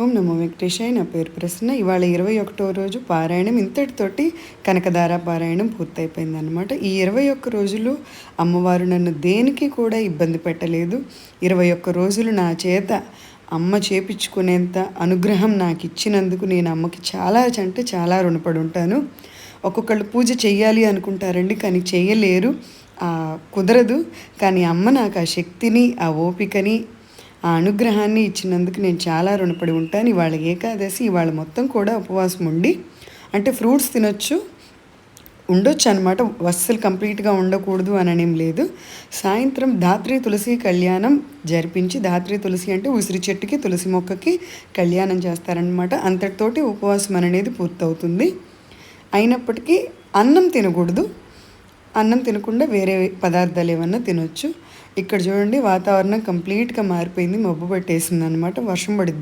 ఓం నమో వెంకటేశాయ. నా పేరు ప్రసన్న. ఇవాళ 21వ రోజు పారాయణం. ఇంతటితోటి కనకధార పారాయణం పూర్తయిపోయిందనమాట. ఈ 21 రోజులు అమ్మవారు నన్ను దేనికి కూడా ఇబ్బంది పెట్టలేదు. 21 రోజులు నా చేత అమ్మ చేపించుకునేంత అనుగ్రహం నాకు ఇచ్చినందుకు నేను అమ్మకి చాలా రుణపడి ఉంటాను. ఒక్కొక్కళ్ళు పూజ చెయ్యాలి అనుకుంటారండి, కానీ చెయ్యలేరు, కుదరదు. కానీ అమ్మ నాకు ఆ శక్తిని, ఆ ఓపికని, ఆ అనుగ్రహాన్ని ఇచ్చినందుకు నేను చాలా రుణపడి ఉంటాను. ఇవాళ ఏకాదశి. ఇవాళ మొత్తం కూడా ఉపవాసం ఉండి, అంటే ఫ్రూట్స్ తినొచ్చు, ఉండొచ్చు అనమాట. అస్సలు కంప్లీట్గా ఉండకూడదు అననేం లేదు. సాయంత్రం ధాత్రి తులసి కళ్యాణం జరిపించి, ధాత్రి తులసి అంటే ఉసిరి చెట్టుకి, తులసి మొక్కకి కళ్యాణం చేస్తారనమాట. అంతటితోటి ఉపవాసం అనేది పూర్తవుతుంది. అయినప్పటికీ అన్నం తినకూడదు. అన్నం తినకుండా వేరే పదార్థాలు ఏమన్నా తినొచ్చు. ఇక్కడ చూడండి, వాతావరణం కంప్లీట్గా మారిపోయింది, మబ్బు పట్టేసింది అనమాట. వర్షం పడిద్ది.